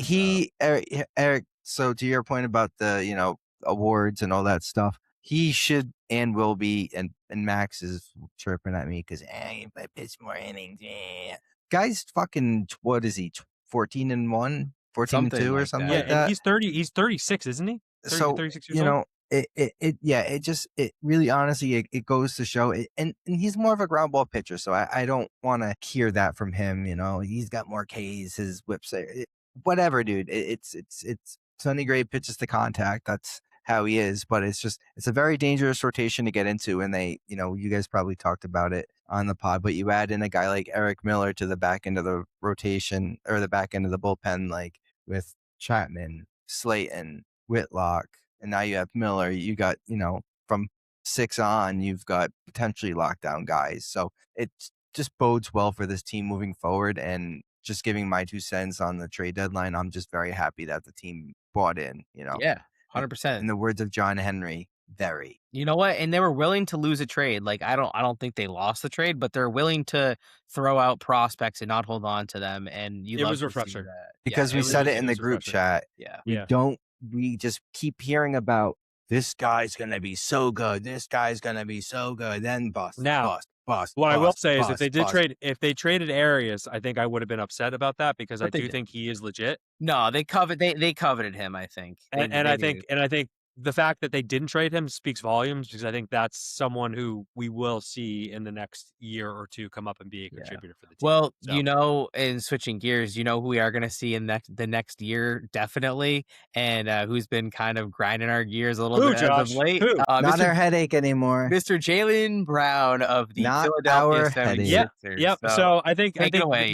so. Eric. So to your point about the awards and all that stuff, he should and will be. And Max is chirping at me because if I pitch more innings, guy's fucking, what is he, 14-1, 14-2 Something or like something that. Yeah, like and that. he's 30. He's 36, isn't he? 30, So 36 years old. it really honestly it goes to show it, and he's more of a ground ball pitcher, so I don't want to hear that from him. He's got more Ks, his whips, whatever, dude. It's Sonny Gray pitches to contact. That's how he is, but it's a very dangerous rotation to get into. And you guys probably talked about it on the pod, but you add in a guy like Eric Miller to the back end of the rotation, or the back end of the bullpen, like with Chapman, Slayton, Whitlock, and now you have Miller. You got, from 6 on, you've got potentially lockdown guys. So it just bodes well for this team moving forward. And just giving my 2 cents on the trade deadline, I'm just very happy that the team bought in, Yeah, 100%. In the words of John Henry, very. You know what? And they were willing to lose a trade. Like I don't think they lost the trade, but they're willing to throw out prospects and not hold on to them. And It love was to see refreshing. that. Because we said it in the group chat. Yeah. We just keep hearing about, this guy's going to be so good. This guy's going to be so good. Then bust. Now, What I will say is, if they traded Arias, I think I would have been upset about that, because I do think he is legit. No, they coveted him, I think. I think the fact that they didn't trade him speaks volumes, because I think that's someone who we will see in the next year or two come up and be a contributor for the team. Well, So. in switching gears, who we are going to see in the next year, definitely, and who's been kind of grinding our gears a little bit Josh? as of late. Who? Not our headache anymore. Mr. Jalen Brown of the Not Philadelphia our 76ers. Yep. So I think take it away.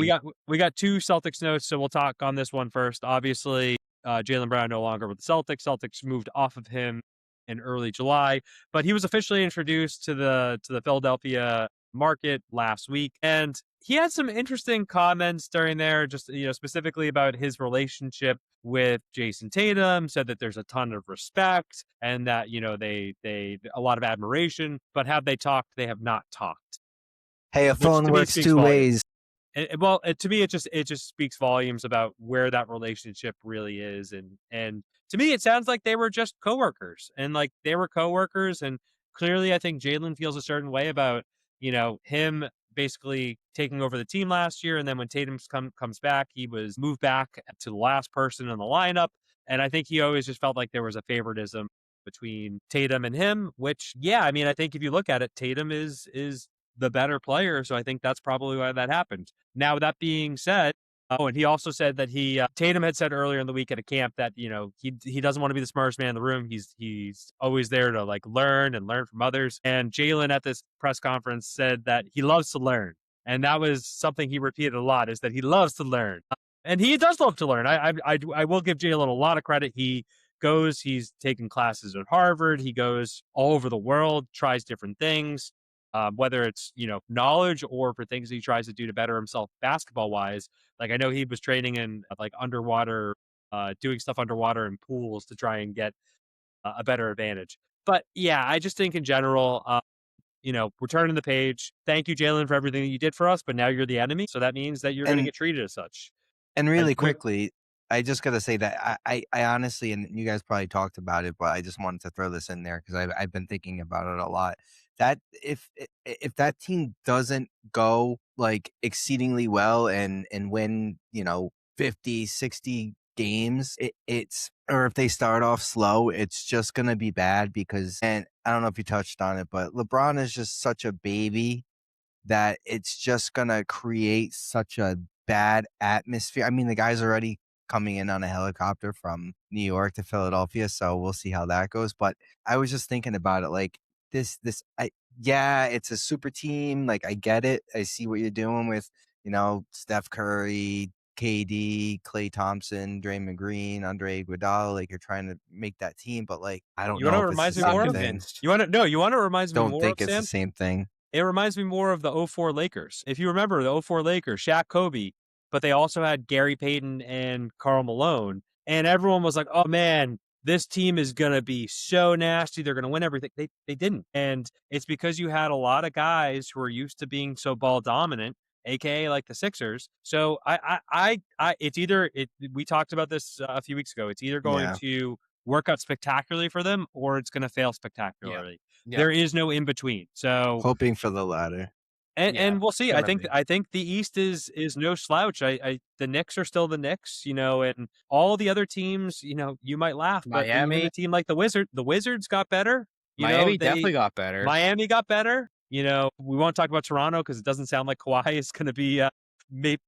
we got 2 Celtics notes, so we'll talk on this one first. Obviously, Jalen Brown no longer with the Celtics. Celtics moved off of him in early July, but he was officially introduced to the Philadelphia market last week, and he had some interesting comments during there, just specifically about his relationship with Jason Tatum. Said that there's a ton of respect, and that they a lot of admiration, but have they talked? They have not talked. Hey, a phone works 2 ways. To me, it just speaks volumes about where that relationship really is, and to me, it sounds like they were just coworkers, and clearly, I think Jalen feels a certain way about him basically taking over the team last year, and then when Tatum comes back, he was moved back to the last person in the lineup, and I think he always just felt like there was a favoritism between Tatum and him. Which, I mean, I think if you look at it, Tatum is the better player, so I think that's probably why that happened. Now, that being said, and he also said that Tatum had said earlier in the week at a camp that he doesn't want to be the smartest man in the room. He's always there to learn from others. And Jalen at this press conference said that he loves to learn, and that was something he repeated a lot, is that he loves to learn, and he does love to learn. I will give Jalen a lot of credit. He's taken classes at Harvard. He goes all over the world, tries different things. Whether it's, knowledge or for things he tries to do to better himself basketball wise. Like, I know he was training in underwater doing stuff underwater in pools to try and get a better advantage. But yeah, I just think in general, we're turning the page. Thank you, Jalen, for everything that you did for us, but now you're the enemy. So that means that you're going to And get treated as such. And And really quickly, I just gotta say that I honestly, and you guys probably talked about it, but I just wanted to throw this in there because I've been thinking about it a lot. That if that team doesn't go like exceedingly well and win, 50, 60 games, it's or if they start off slow, it's just gonna be bad because and I don't know if you touched on it, but LeBron is just such a baby that it's just gonna create such a bad atmosphere. I mean, the guy's already coming in on a helicopter from New York to Philadelphia, so we'll see how that goes. But I was just thinking about it, like yeah, it's a super team. Like I get it. I see what you're doing with, Steph Curry, KD, Klay Thompson, Draymond Green, Andre Iguodala. Like you're trying to make that team, but like I don't you want know to if it's the remind me Not more same of? thing. convinced. You want to remind me Don't more think of, it's the Sam? same thing. It reminds me more of the '04 Lakers. If you remember the '04 Lakers, Shaq, Kobe, but they also had Gary Payton and Karl Malone. And everyone was like, oh man, this team is going to be so nasty. They're going to win everything. They didn't. And it's because you had a lot of guys who are used to being so ball dominant, AKA like the Sixers. So it's either, we talked about this a few weeks ago. It's either going Yeah. to work out spectacularly for them or it's going to fail spectacularly. Yeah. There is no in between. So Hoping for the latter. and we'll see. gotta be. I think the East is no slouch. The Knicks are still the Knicks, and all the other teams, you might laugh, but even Miami. a team like the Wizards got better. Miami definitely got better. Miami got better. We won't talk about Toronto because it doesn't sound like Kawhi is going to be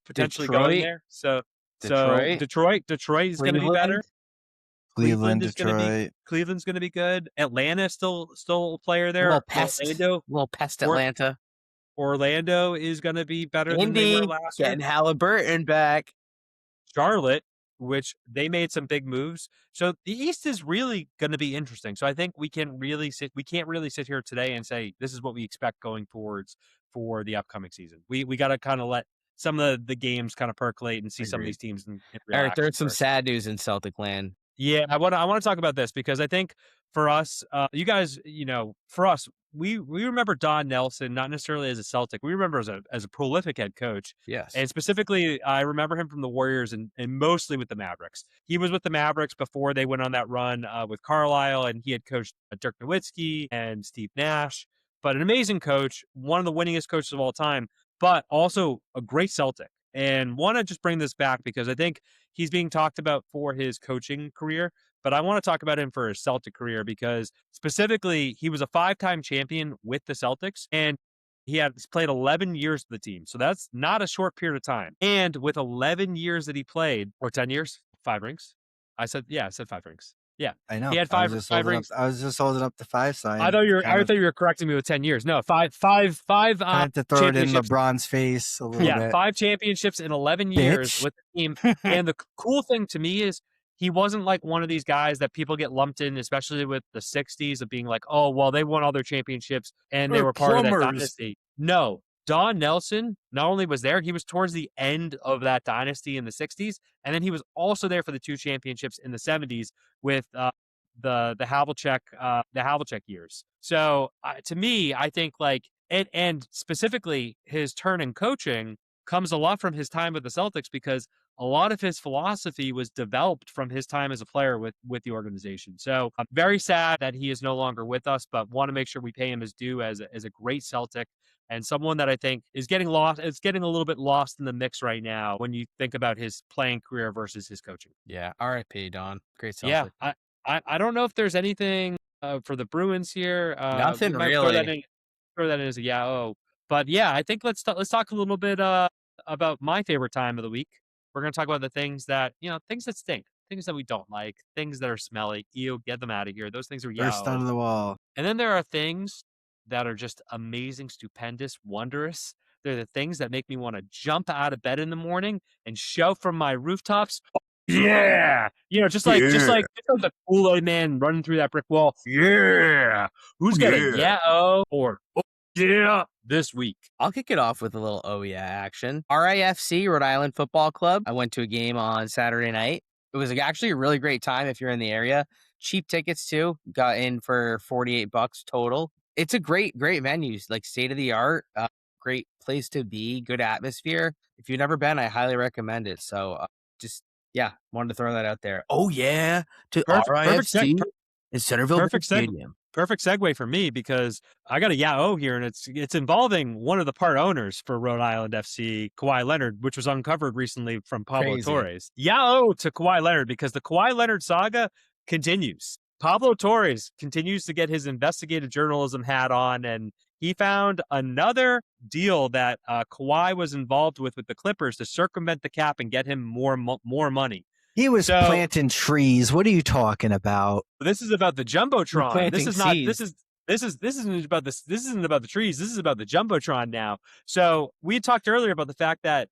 potentially going Detroit. there. So Detroit. Detroit is going to be better. Cleveland, is going to be Detroit. Cleveland's going to be good. Atlanta still a player there. Little pest Atlanta. Orlando is going to be better than they Indy were last year. getting Halliburton back. Charlotte, which they made some big moves. So the East is really going to be interesting. So I think we can't really sit here today and say this is what we expect going forwards for the upcoming season. We got to kind of let some of the games kind of percolate and see some of these teams in real Eric, action there's some first. sad news in Celtic land. Yeah, I want to talk about this because I think for us, you guys, for us, we remember Don Nelson not necessarily as a Celtic. We remember as a prolific head coach. Yes. And specifically, I remember him from the Warriors and mostly with the Mavericks. He was with the Mavericks before they went on that run with Carlisle, and he had coached Dirk Nowitzki and Steve Nash. But an amazing coach, one of the winningest coaches of all time, but also a great Celtic. And want to just bring this back because I think he's being talked about for his coaching career, but I want to talk about him for his Celtic career because specifically he was a 5-time champion with the Celtics and he's played 11 years with the team. So that's not a short period of time. And with 11 years that he played, or 10 years, 5 rings. I said 5 rings. Yeah. I know. He had 5 rings. I was just holding up the 5 sign. I thought you were correcting me with 10 years. No, five had to throw it in championships. LeBron's face a little bit. 5 championships in 11 years with the team. And the cool thing to me is he wasn't like one of these guys that people get lumped in, especially with the 60s, of being like, oh, well, they won all their championships and they were part of that dynasty. No, Don Nelson not only was there, he was towards the end of that dynasty in the 60s. And then he was also there for the 2 championships in the 70s with the Havlicek years. So to me, I think like and specifically his turn in coaching comes a lot from his time with the Celtics because a lot of his philosophy was developed from his time as a player with the organization. So I'm very sad that he is no longer with us, but want to make sure we pay him his due as a great Celtic and someone that I think is getting lost. It's getting a little bit lost in the mix right now when you think about his playing career versus his coaching. Yeah. R.I.P. Don. Great Celtic. Yeah. I don't know if there's anything for the Bruins here. Nothing we might really. Throw that in as a but yeah, I think let's talk a little bit about my favorite time of the week. We're gonna talk about the things that things that stink, things that we don't like, things that are smelly. Ew, get them out of here. Those things are First out of the wall. And then there are things that are just amazing, stupendous, wonderous. They're the things that make me want to jump out of bed in the morning and shout from my rooftops. Yeah, just like the Kool-Aid man running through that brick wall. Yeah, who's got a or yeah this week? I'll kick it off with a little oh yeah action. RIFC, Rhode Island Football Club. I went to a game on Saturday night. It was actually a really great time if you're in the area. Cheap tickets too. Got in for $48 total. It's a great venue, like state of the art. Great place to be. Good atmosphere. If you've never been, I highly recommend it. So just wanted to throw that out there. Oh yeah, to Perfect RIFC in Centerville perfect seg- Stadium. perfect segue for me because I got a Yao here, and it's involving one of the part owners for Rhode Island FC, Kawhi Leonard, which was uncovered recently from Pablo Crazy. Torres. Yao to Kawhi Leonard because the Kawhi Leonard saga continues. Pablo Torres continues to get his investigative journalism hat on, and he found another deal that Kawhi was involved with the Clippers to circumvent the cap and get him more money. He was planting trees. What are you talking about? This is about the Jumbotron. This is not. Seeds. This isn't about this. This isn't about the trees. This is about the Jumbotron now. So we talked earlier about the fact that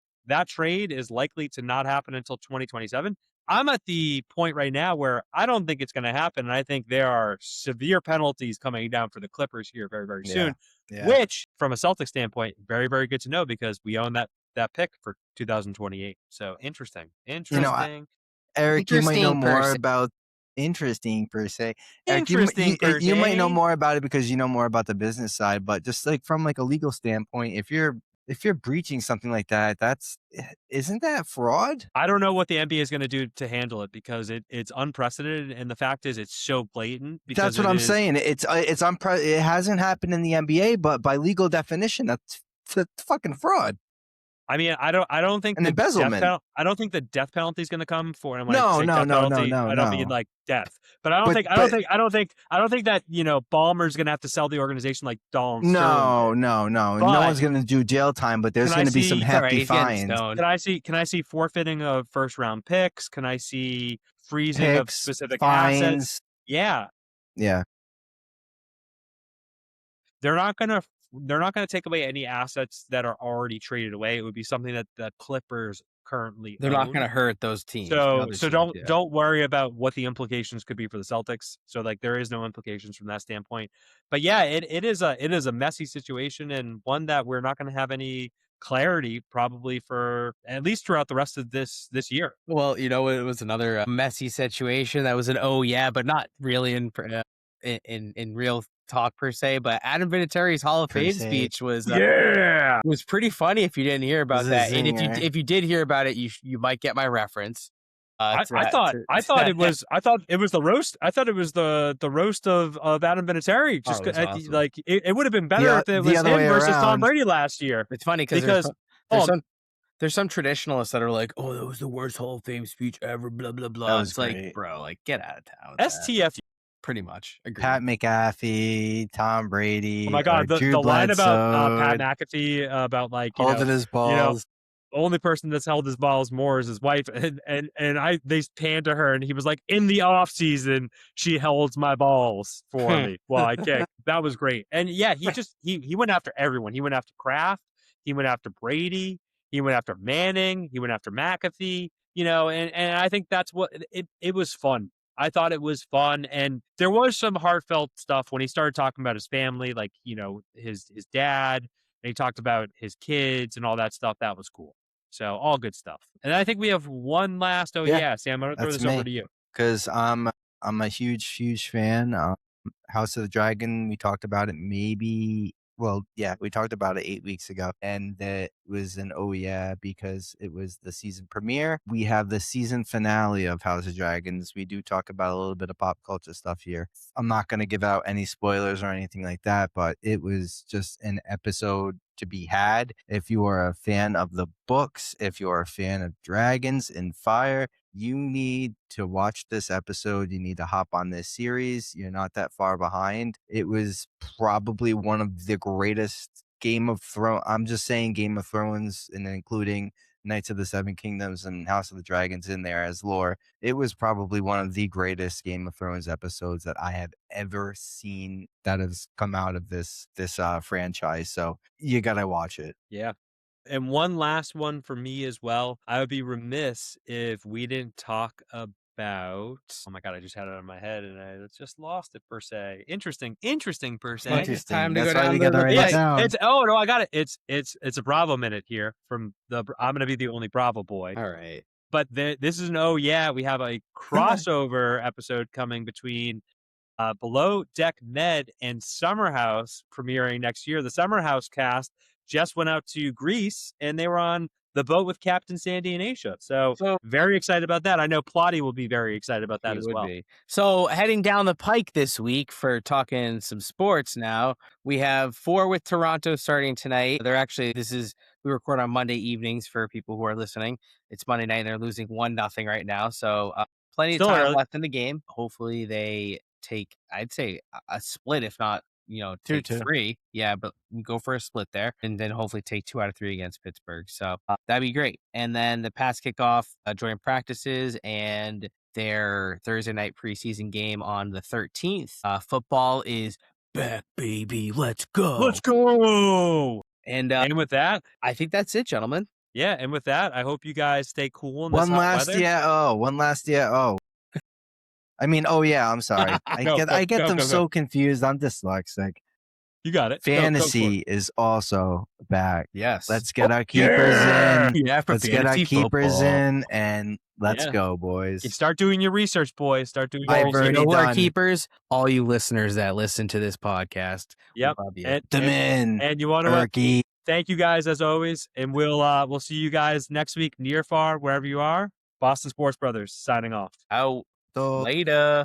trade is likely to not happen until 2027. I'm at the point right now where I don't think it's going to happen, and I think there are severe penalties coming down for the Clippers here very, very soon. Yeah. Which, from a Celtics standpoint, very, very good to know because we own that pick for 2028. So interesting. Eric, you might know more about interesting per se. Eric, you might know more about it because you know more about the business side, but just like from like a legal standpoint, if you're breaching something like that, isn't that fraud? I don't know what the NBA is going to do to handle it because it's unprecedented, and the fact is it's so blatant. That's what I'm saying. It hasn't happened in the NBA, but by legal definition, that's fucking fraud. I mean, I don't think an embezzlement. I don't think the death penalty is going to come for him. No. I don't mean like death, but I don't think that Ballmer's going to have to sell the organization like Donald Sterling. No one's going to do jail time, but there's going to be some hefty fines. Can I see forfeiting of first round picks? Can I see freezing of specific fines? Assets? Yeah. They're not going to take away any assets that are already traded away. It would be something that the Clippers currently They're own. not going to hurt those teams. So don't worry about what the implications could be for the Celtics. So like there is no implications from that standpoint. But yeah, it is a messy situation and one that we're not going to have any clarity probably for at least throughout the rest of this year. Well, it was another messy situation that was but not really in real talk per se, but Adam Vinatieri's Hall of Fame speech was pretty funny if you didn't hear about that. And if you did hear about it, you might get my reference. I thought it was the roast. I thought it was the roast of Adam Vinatieri. Just awesome. Like it would have been better if it was him versus Tom Brady last year. It's funny because there's some traditionalists that are like, oh, that was the worst Hall of Fame speech ever. Blah blah blah. It's great. Like, bro, like get out of town. STF. Pretty much. Agreed. Pat McAfee, Tom Brady. Oh my God, the line about Pat McAfee about like holding his balls. The only person that's held his balls more is his wife, and they panned to her, and he was like, in the off season, she holds my balls for me while I kick. That was great, and yeah, he went after everyone. He went after Kraft, he went after Brady, he went after Manning, he went after McAfee. And I think that's what it was fun. I thought it was fun, and there was some heartfelt stuff when he started talking about his family, like his dad, and he talked about his kids and all that stuff. That was cool. So all good stuff. And I think we have one last. Sam, I'm gonna throw this over to you because I'm a huge fan. House of the Dragon. We talked about it we talked about it 8 weeks ago, and it was an because it was the season premiere. We have the season finale of House of Dragons. We do talk about a little bit of pop culture stuff here. I'm not going to give out any spoilers or anything like that, but it was just an episode to be had. If you are a fan of the books, if you're a fan of Dragons and Fire, you need to watch this episode. You need to hop on this series. You're not that far behind. It was probably one of the greatest Game of Thrones. I'm just saying Game of Thrones, and including Knights of the Seven Kingdoms and House of the Dragons in there as lore. It was probably one of the greatest Game of Thrones episodes that I have ever seen that has come out of this franchise. So you gotta watch it. Yeah. And one last one for me as well. I would be remiss if we didn't talk about. Oh my God, I just had it in my head and I just lost it per se. Interesting per se. It's time to That's go why down we gotta write it down. I got it. It's a Bravo minute here from the. I'm gonna be the only Bravo boy. All right. But this is an oh yeah, we have a crossover episode coming between Below Deck Med and Summer House premiering next year. The Summer House cast just went out to Greece and they were on the boat with Captain Sandy and Aisha. So very excited about that. I know Plotty will be very excited about that as well. So heading down the pike this week for talking some sports now, we have 4 with Toronto starting tonight. We record on Monday evenings for people who are listening. It's Monday night and they're losing 1-0 right now. So plenty Still of time early. left in the game. Hopefully they take, I'd say, a split, if not, take 2-2. 3. Yeah, but go for a split there and then hopefully take 2 out of 3 against Pittsburgh. So that'd be great. And then the Pats kick off joint practices and their Thursday night preseason game on the 13th. Football is back, baby. Let's go. Let's go. And with that, I think that's it, gentlemen. Yeah, and with that, I hope you guys stay cool in this One hot last weather. one last I mean, oh yeah, I'm sorry. I get them so confused. I'm dyslexic. You got it. Fantasy is also back. Yes. Let's get our keepers in. Yeah, Let's get our keepers in and let's go, boys. You start doing your research, boys. Start doing your I've research. already You know who are done. keepers? All you listeners that listen to this podcast. Yep. We love you. And you want to Turkey. thank you guys as always, and we'll see you guys next week, near far, wherever you are. Boston Sports Brothers signing off. Out. Later.